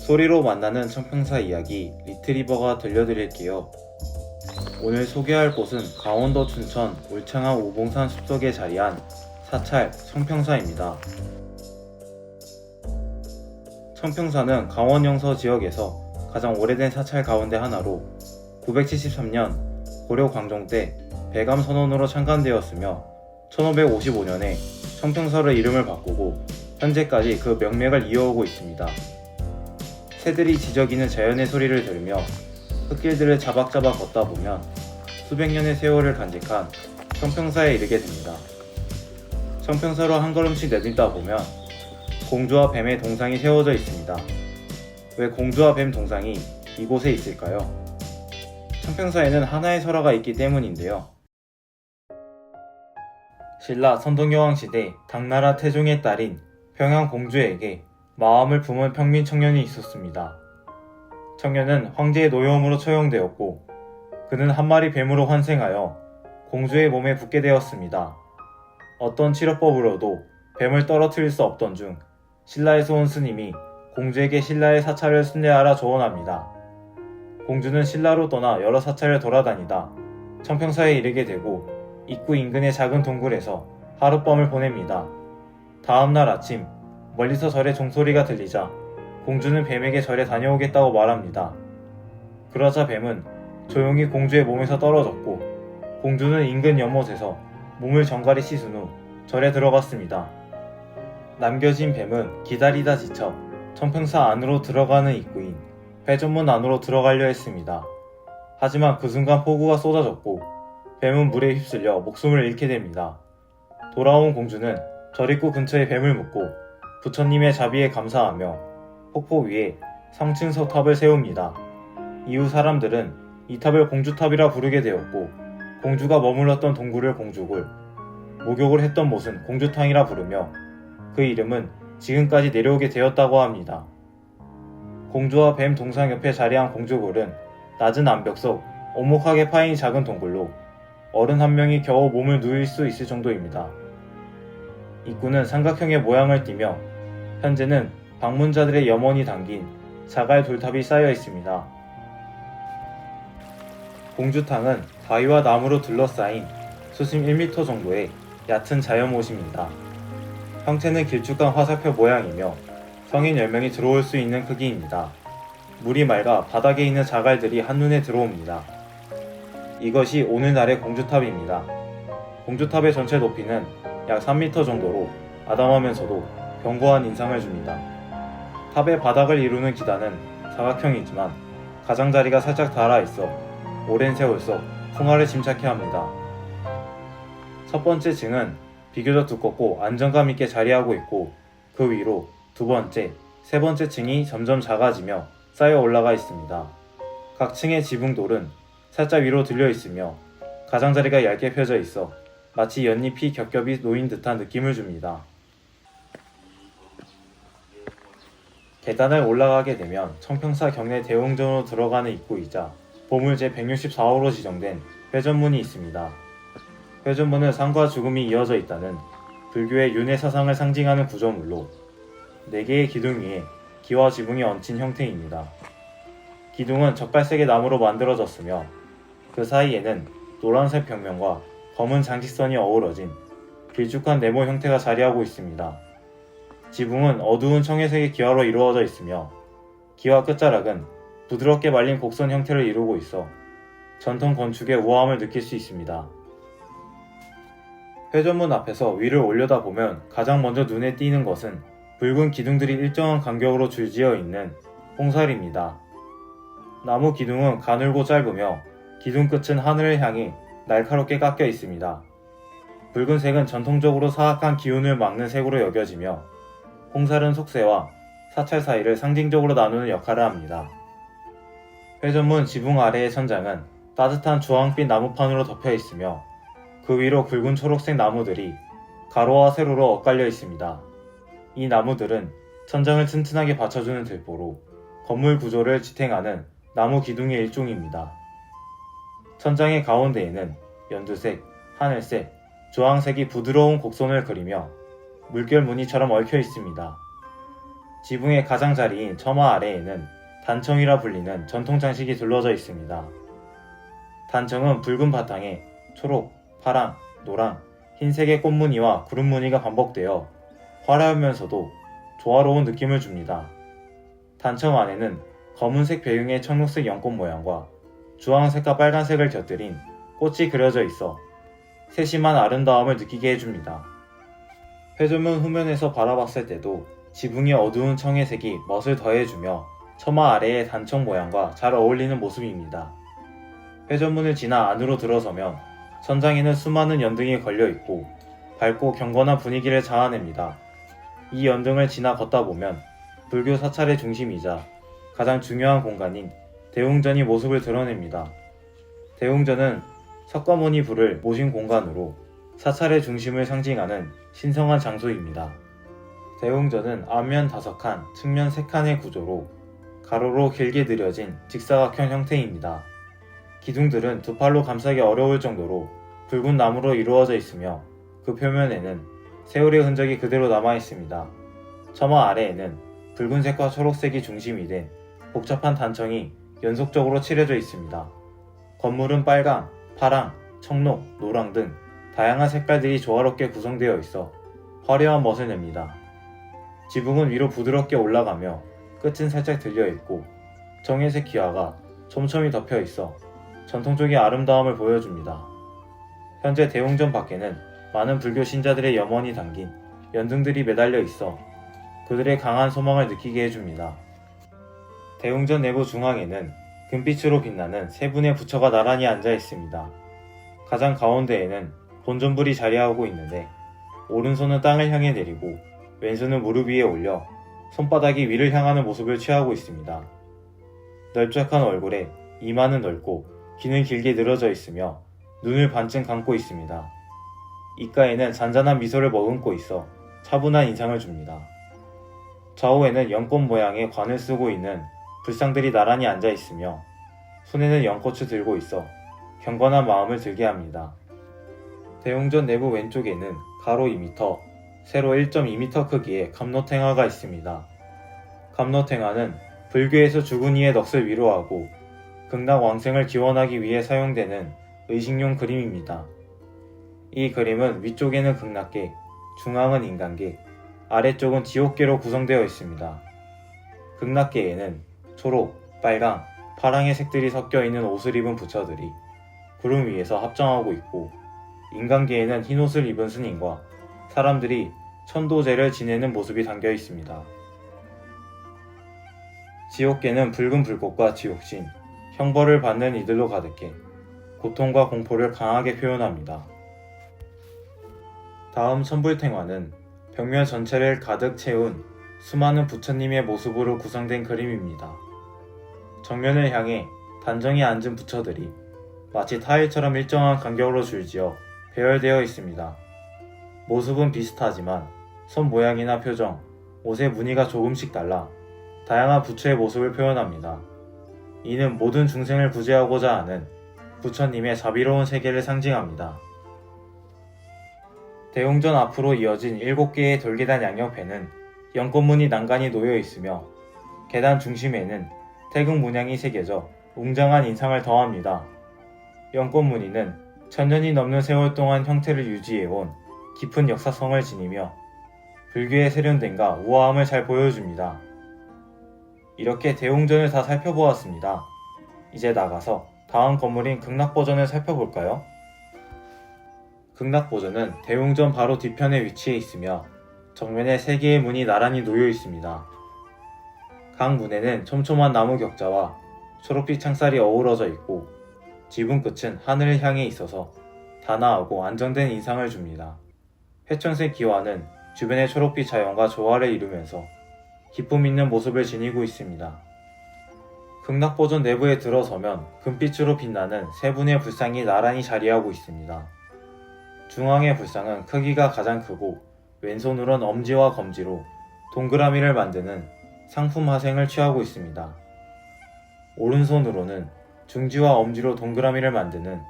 소리로 만나는 청평사 이야기 리트리버가 들려드릴게요. 오늘 소개할 곳은 강원도 춘천 울창한 우봉산 숲속에 자리한 사찰 청평사입니다. 청평사는 강원 영서 지역에서 가장 오래된 사찰 가운데 하나로 973년 고려 광종 때 배감 선원으로 창간되었으며 1555년에 청평사로 이름을 바꾸고 현재까지 그 명맥을 이어오고 있습니다. 새들이 지저귀는 자연의 소리를 들으며 흙길들을 자박자박 걷다 보면 수백 년의 세월을 간직한 청평사에 이르게 됩니다. 청평사로 한 걸음씩 내딛다 보면 공주와 뱀의 동상이 세워져 있습니다. 왜 공주와 뱀 동상이 이곳에 있을까요? 청평사에는 하나의 설화가 있기 때문인데요. 신라 선동여왕 시대 당나라 태종의 딸인 평양공주에게 마음을 품은 평민 청년이 있었습니다. 청년은 황제의 노여움으로 처형되었고 그는 한 마리 뱀으로 환생하여 공주의 몸에 붙게 되었습니다. 어떤 치료법으로도 뱀을 떨어뜨릴 수 없던 중 신라에서 온 스님이 공주에게 신라의 사찰을 순례하라 조언합니다. 공주는 신라로 떠나 여러 사찰을 돌아다니다 청평사에 이르게 되고 입구 인근의 작은 동굴에서 하룻밤을 보냅니다. 다음날 아침 멀리서 절의 종소리가 들리자 공주는 뱀에게 절에 다녀오겠다고 말합니다. 그러자 뱀은 조용히 공주의 몸에서 떨어졌고 공주는 인근 연못에서 몸을 정갈히 씻은 후 절에 들어갔습니다. 남겨진 뱀은 기다리다 지쳐 청평사 안으로 들어가는 입구인 회전문 안으로 들어가려 했습니다. 하지만 그 순간 폭우가 쏟아졌고 뱀은 물에 휩쓸려 목숨을 잃게 됩니다. 돌아온 공주는 절 입구 근처에 뱀을 묻고 부처님의 자비에 감사하며 폭포 위에 성층 탑을 세웁니다. 이후 사람들은 이 탑을 공주탑이라 부르게 되었고 공주가 머물렀던 동굴을 공주굴, 목욕을 했던 못은 공주탕이라 부르며 그 이름은 지금까지 내려오게 되었다고 합니다. 공주와 뱀 동상 옆에 자리한 공주굴은 낮은 암벽 속 오목하게 파인 작은 동굴로 어른 한 명이 겨우 몸을 누일 수 있을 정도입니다. 입구는 삼각형의 모양을 띠며 현재는 방문자들의 염원이 담긴 자갈 돌탑이 쌓여 있습니다. 공주탕은 바위와 나무로 둘러싸인 수심 1m 정도의 얕은 자연못입니다. 형태는 길쭉한 화살표 모양이며 성인 10명이 들어올 수 있는 크기입니다. 물이 맑아 바닥에 있는 자갈들이 한눈에 들어옵니다. 이것이 오늘날의 공주탑입니다. 공주탑의 전체 높이는 약 3m 정도로 아담하면서도 견고한 인상을 줍니다. 탑의 바닥을 이루는 기단은 사각형이지만 가장자리가 살짝 닳아있어 오랜 세월 속 풍화를 짐작케 합니다. 첫 번째 층은 비교적 두껍고 안정감 있게 자리하고 있고 그 위로 두 번째, 세 번째 층이 점점 작아지며 쌓여 올라가 있습니다. 각 층의 지붕돌은 살짝 위로 들려 있으며 가장자리가 얇게 펴져 있어 마치 연잎이 겹겹이 놓인 듯한 느낌을 줍니다. 계단을 올라가게 되면 청평사 경내 대웅전으로 들어가는 입구이자 보물 제164호로 지정된 회전문이 있습니다. 회전문은 삶과 죽음이 이어져 있다는 불교의 윤회 사상을 상징하는 구조물로 4개의 기둥 위에 기와 지붕이 얹힌 형태입니다. 기둥은 적갈색의 나무로 만들어졌으며 그 사이에는 노란색 벽면과 검은 장식선이 어우러진 길쭉한 네모 형태가 자리하고 있습니다. 지붕은 어두운 청회색의 기와로 이루어져 있으며 기와 끝자락은 부드럽게 말린 곡선 형태를 이루고 있어 전통 건축의 우아함을 느낄 수 있습니다. 회전문 앞에서 위를 올려다보면 가장 먼저 눈에 띄는 것은 붉은 기둥들이 일정한 간격으로 줄지어 있는 홍살입니다. 나무 기둥은 가늘고 짧으며 기둥 끝은 하늘을 향해 날카롭게 깎여 있습니다. 붉은색은 전통적으로 사악한 기운을 막는 색으로 여겨지며 홍살은 속세와 사찰 사이를 상징적으로 나누는 역할을 합니다. 회전문 지붕 아래의 천장은 따뜻한 주황빛 나무판으로 덮여 있으며 그 위로 굵은 초록색 나무들이 가로와 세로로 엇갈려 있습니다. 이 나무들은 천장을 튼튼하게 받쳐주는 들보로 건물 구조를 지탱하는 나무 기둥의 일종입니다. 천장의 가운데에는 연두색, 하늘색, 주황색이 부드러운 곡선을 그리며 물결 무늬처럼 얽혀 있습니다. 지붕의 가장자리인 처마 아래에는 단청이라 불리는 전통 장식이 둘러져 있습니다. 단청은 붉은 바탕에 초록, 파랑, 노랑, 흰색의 꽃무늬와 구름무늬가 반복되어 화려하면서도 조화로운 느낌을 줍니다. 단청 안에는 검은색 배경의 청록색 연꽃 모양과 주황색과 빨간색을 곁들인 꽃이 그려져 있어 세심한 아름다움을 느끼게 해줍니다. 회전문 후면에서 바라봤을 때도 지붕의 어두운 청의색이 멋을 더해주며 처마 아래의 단청 모양과 잘 어울리는 모습입니다. 회전문을 지나 안으로 들어서면 천장에는 수많은 연등이 걸려있고 밝고 경건한 분위기를 자아냅니다. 이 연등을 지나 걷다 보면 불교 사찰의 중심이자 가장 중요한 공간인 대웅전이 모습을 드러냅니다. 대웅전은 석가모니 불을 모신 공간으로 사찰의 중심을 상징하는 신성한 장소입니다. 대웅전은 앞면 5칸, 측면 3칸의 구조로 가로로 길게 느려진 직사각형 형태입니다. 기둥들은 두 팔로 감싸기 어려울 정도로 붉은 나무로 이루어져 있으며 그 표면에는 세월의 흔적이 그대로 남아 있습니다. 처마 아래에는 붉은색과 초록색이 중심이 된 복잡한 단청이 연속적으로 칠해져 있습니다. 건물은 빨강, 파랑, 청록, 노랑 등 다양한 색깔들이 조화롭게 구성되어 있어 화려한 멋을 냅니다. 지붕은 위로 부드럽게 올라가며 끝은 살짝 들려있고 정회색 기와가 촘촘히 덮여 있어 전통적인 아름다움을 보여줍니다. 현재 대웅전 밖에는 많은 불교 신자들의 염원이 담긴 연등들이 매달려 있어 그들의 강한 소망을 느끼게 해줍니다. 대웅전 내부 중앙에는 금빛으로 빛나는 3분의 부처가 나란히 앉아 있습니다. 가장 가운데에는 본전불이 자리하고 있는데 오른손은 땅을 향해 내리고 왼손은 무릎 위에 올려 손바닥이 위를 향하는 모습을 취하고 있습니다. 넓적한 얼굴에 이마는 넓고 귀는 길게 늘어져 있으며 눈을 반쯤 감고 있습니다. 입가에는 잔잔한 미소를 머금고 있어 차분한 인상을 줍니다. 좌우에는 연꽃 모양의 관을 쓰고 있는 불상들이 나란히 앉아 있으며 손에는 연꽃을 들고 있어 경건한 마음을 들게 합니다. 대웅전 내부 왼쪽에는 가로 2m, 세로 1.2m 크기의 감로탱화가 있습니다. 감로탱화는 불교에서 죽은 이의 넋을 위로하고 극락왕생을 기원하기 위해 사용되는 의식용 그림입니다. 이 그림은 위쪽에는 극락계, 중앙은 인간계, 아래쪽은 지옥계로 구성되어 있습니다. 극락계에는 초록, 빨강, 파랑의 색들이 섞여 있는 옷을 입은 부처들이 구름 위에서 합장하고 있고, 인간계에는 흰 옷을 입은 스님과 사람들이 천도제를 지내는 모습이 담겨 있습니다. 지옥계는 붉은 불꽃과 지옥신, 형벌을 받는 이들로 가득해 고통과 공포를 강하게 표현합니다. 다음 천불탱화는 벽면 전체를 가득 채운 수많은 부처님의 모습으로 구성된 그림입니다. 정면을 향해 단정히 앉은 부처들이 마치 타일처럼 일정한 간격으로 줄지어 배열되어 있습니다. 모습은 비슷하지만 손 모양이나 표정, 옷의 무늬가 조금씩 달라 다양한 부처의 모습을 표현합니다. 이는 모든 중생을 구제하고자 하는 부처님의 자비로운 세계를 상징합니다. 대웅전 앞으로 이어진 7개의 돌계단 양옆에는 연꽃문이 난간이 놓여 있으며 계단 중심에는 태극 문양이 새겨져 웅장한 인상을 더합니다. 연꽃무늬는 천년이 넘는 세월 동안 형태를 유지해온 깊은 역사성을 지니며 불교의 세련됨과 우아함을 잘 보여줍니다. 이렇게 대웅전을 다 살펴보았습니다. 이제 나가서 다음 건물인 극락보전을 살펴볼까요? 극락보전은 대웅전 바로 뒤편에 위치해 있으며 정면에 3개의 문이 나란히 놓여 있습니다. 각 문에는 촘촘한 나무 격자와 초록빛 창살이 어우러져 있고 지붕 끝은 하늘을 향해 있어서 단아하고 안정된 인상을 줍니다. 회청색 기와는 주변의 초록빛 자연과 조화를 이루면서 기품 있는 모습을 지니고 있습니다. 극락보전 내부에 들어서면 금빛으로 빛나는 3분의 불상이 나란히 자리하고 있습니다. 중앙의 불상은 크기가 가장 크고 왼손으론 엄지와 검지로 동그라미를 만드는 상품 화생을 취하고 있습니다. 오른손으로는 중지와 엄지로 동그라미를 만드는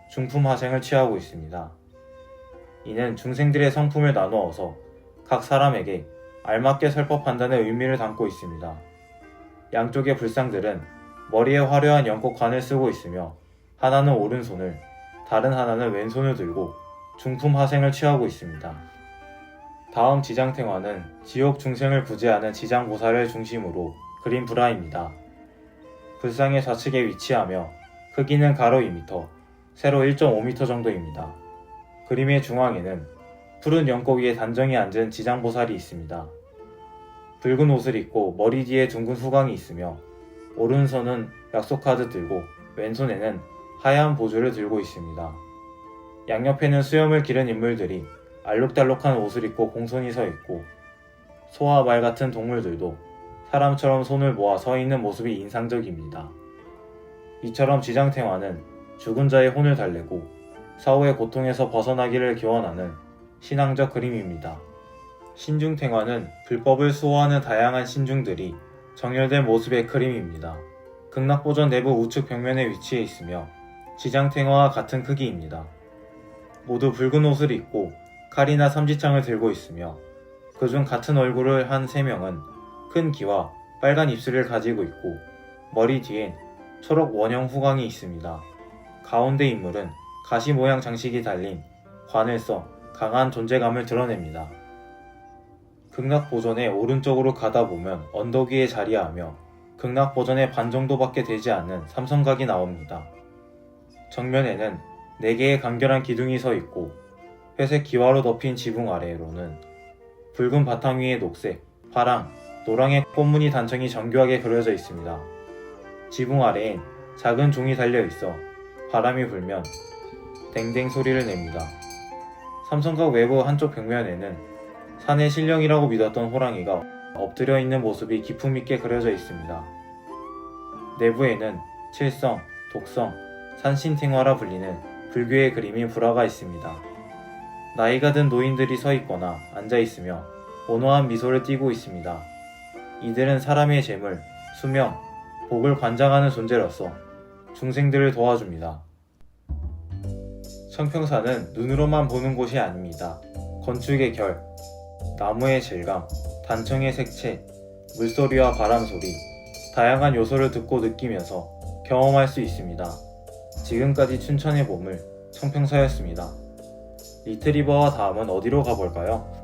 중품 화생을 취하고 있습니다. 이는 중생들의 성품을 나누어서 각 사람에게 알맞게 설법한다는 의미를 담고 있습니다. 양쪽의 불상들은 머리에 화려한 연꽃관을 쓰고 있으며 하나는 오른손을, 다른 하나는 왼손을 들고 중품 화생을 취하고 있습니다. 다음 지장탱화는 지옥 중생을 구제하는 지장보살을 중심으로 그린 불화입니다. 불상의 좌측에 위치하며 크기는 가로 2m, 세로 1.5m 정도입니다. 그림의 중앙에는 푸른 연꽃 위에 단정히 앉은 지장보살이 있습니다. 붉은 옷을 입고 머리 뒤에 둥근 후광이 있으며 오른손은 약속카드 들고 왼손에는 하얀 보주를 들고 있습니다. 양옆에는 수염을 기른 인물들이 알록달록한 옷을 입고 공손히 서 있고 소와 말 같은 동물들도 사람처럼 손을 모아 서 있는 모습이 인상적입니다. 이처럼 지장탱화는 죽은 자의 혼을 달래고 사후의 고통에서 벗어나기를 기원하는 신앙적 그림입니다. 신중탱화는 불법을 수호하는 다양한 신중들이 정렬된 모습의 그림입니다. 극락보전 내부 우측 벽면에 위치해 있으며 지장탱화와 같은 크기입니다. 모두 붉은 옷을 입고 칼이나 삼지창을 들고 있으며 그중 같은 얼굴을 한 3명은 큰 귀와 빨간 입술을 가지고 있고 머리 뒤엔 초록 원형 후광이 있습니다. 가운데 인물은 가시 모양 장식이 달린 관을 써 강한 존재감을 드러냅니다. 극락보전의 오른쪽으로 가다 보면 언덕 위에 자리하며 극락보전의 반 정도밖에 되지 않는 삼성각이 나옵니다. 정면에는 4개의 간결한 기둥이 서 있고 회색 기와로 덮인 지붕 아래로는 붉은 바탕 위에 녹색, 파랑, 노랑의 꽃무늬 단청이 정교하게 그려져 있습니다. 지붕 아래엔 작은 종이 달려 있어 바람이 불면 댕댕 소리를 냅니다. 삼성각 외부 한쪽 벽면에는 산의 신령이라고 믿었던 호랑이가 엎드려 있는 모습이 기품있게 그려져 있습니다. 내부에는 칠성, 독성, 산신탱화라 불리는 불교의 그림인 불화가 있습니다. 나이가 든 노인들이 서 있거나 앉아 있으며 온화한 미소를 띠고 있습니다. 이들은 사람의 재물, 수명, 복을 관장하는 존재로서 중생들을 도와줍니다. 청평산은 눈으로만 보는 곳이 아닙니다. 건축의 결, 나무의 질감, 단청의 색채, 물소리와 바람소리, 다양한 요소를 듣고 느끼면서 경험할 수 있습니다. 지금까지 춘천의 보물, 청평사였습니다. 리트리버와 다음은 어디로 가볼까요?